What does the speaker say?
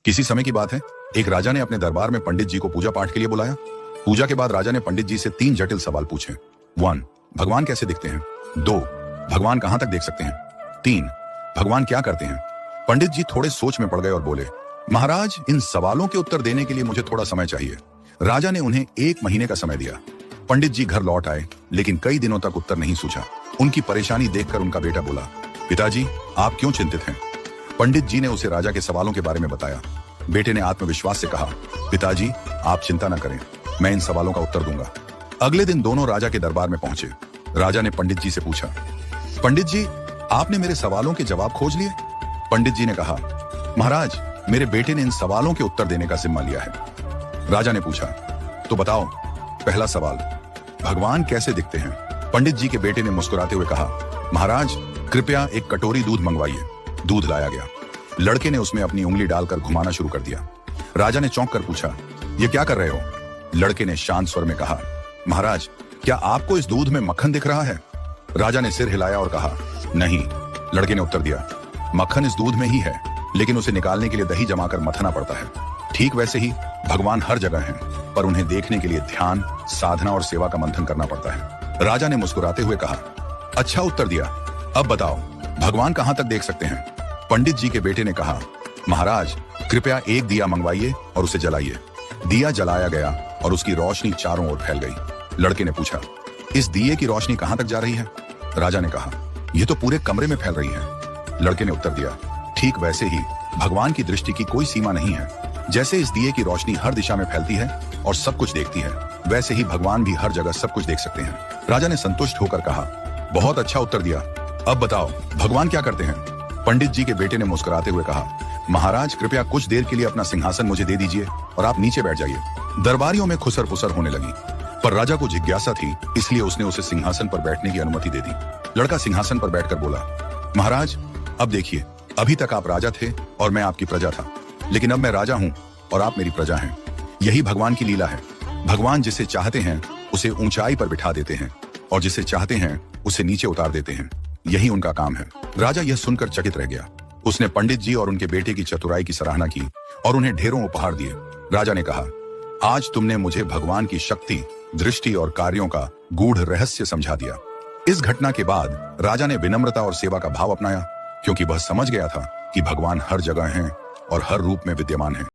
किसी समय की बात है, एक राजा ने अपने दरबार में पंडित जी को पूजा पाठ के लिए बुलाया। पूजा के बाद राजा ने पंडित जी से 3 जटिल सवाल पूछे। 1. भगवान कैसे दिखते हैं? 2. भगवान कहां तक देख सकते हैं? 3. भगवान क्या करते हैं? पंडित जी थोड़े सोच में पड़ गए और बोले, महाराज, इन सवालों के उत्तर देने के लिए मुझे थोड़ा समय चाहिए। राजा ने उन्हें 1 महीने का समय दिया। पंडित जी घर लौट आए, लेकिन कई दिनों तक उत्तर नहीं सूझा। उनकी परेशानी देखकर उनका बेटा बोला, पिताजी, आप क्यों चिंतित हैं? पंडित जी ने उसे राजा के सवालों के बारे में बताया। बेटे ने आत्मविश्वास से कहा, पिताजी, आप चिंता न करें, मैं इन सवालों का उत्तर दूंगा। अगले दिन दोनों राजा के दरबार में पहुंचे। राजा ने पंडित जी से पूछा, पंडित जी, आपने मेरे सवालों के जवाब खोज लिए? पंडित जी ने कहा, महाराज, मेरे बेटे ने इन सवालों के उत्तर देने का जिम्मा लिया है। राजा ने पूछा, तो बताओ, पहला सवाल, भगवान कैसे दिखते हैं? पंडित जी के बेटे ने मुस्कुराते हुए कहा, महाराज, कृपया एक कटोरी दूध मंगवाइए। दूध लाया गया। लड़के ने उसमें अपनी उंगली डालकर घुमाना शुरू कर दिया। राजा ने चौंक कर पूछा, ये क्या कर रहे हो? लड़के ने शांत स्वर में कहा, महाराज, क्या आपको इस दूध में मक्खन दिख रहा है? राजा ने सिर हिलाया और कहा, नहीं। लड़के ने उत्तर दिया, मक्खन इस दूध में ही है, लेकिन उसे निकालने के लिए दही जमाकर मथना पड़ता है। ठीक वैसे ही भगवान हर जगह हैं, पर उन्हें देखने के लिए ध्यान, साधना और सेवा का मंथन करना पड़ता है। राजा ने मुस्कुराते हुए कहा, अच्छा उत्तर दिया। अब बताओ, भगवान कहां तक देख सकते हैं? पंडित जी के बेटे ने कहा, महाराज, कृपया एक दिया मंगवाइए और उसे जलाइए। दिया जलाया गया और उसकी रोशनी चारों ओर फैल गई। लड़के ने पूछा, इस दिए की रोशनी कहां तक जा रही है? राजा ने कहा, यह तो पूरे कमरे में फैल रही है। लड़के ने उत्तर दिया, ठीक वैसे ही भगवान की दृष्टि की कोई सीमा नहीं है। जैसे इस दिए की रोशनी हर दिशा में फैलती है और सब कुछ देखती है, वैसे ही भगवान भी हर जगह सब कुछ देख सकते हैं। राजा ने संतुष्ट होकर कहा, बहुत अच्छा उत्तर दिया। अब बताओ, भगवान क्या करते हैं? पंडित जी के बेटे ने मुस्कुराते हुए कहा, महाराज, कृपया कुछ देर के लिए अपना सिंहासन मुझे दे दीजिए और आप नीचे बैठ जाइए। दरबारियों में खुसर पुसर होने लगी, पर राजा को जिज्ञासा थी, इसलिए उसने उसे सिंहासन पर बैठने की अनुमति दे दी। लड़का सिंहासन पर बैठकर बोला, महाराज, अब देखिए, अभी तक आप राजा थे और मैं आपकी प्रजा था, लेकिन अब मैं राजा हूं और आप मेरी प्रजा हैं। यही भगवान की लीला है। भगवान जिसे चाहते हैं उसे ऊंचाई पर बिठा देते हैं और जिसे चाहते हैं उसे नीचे उतार देते हैं। यही उनका काम है। राजा यह सुनकर चकित रह गया। उसने पंडित जी और उनके बेटे की चतुराई की सराहना की और उन्हें ढेरों उपहार दिए। राजा ने कहा, आज तुमने मुझे भगवान की शक्ति, दृष्टि और कार्यों का गूढ़ रहस्य समझा दिया। इस घटना के बाद राजा ने विनम्रता और सेवा का भाव अपनाया, क्योंकि वह समझ गया था कि भगवान हर जगह हैं और हर रूप में विद्यमान हैं।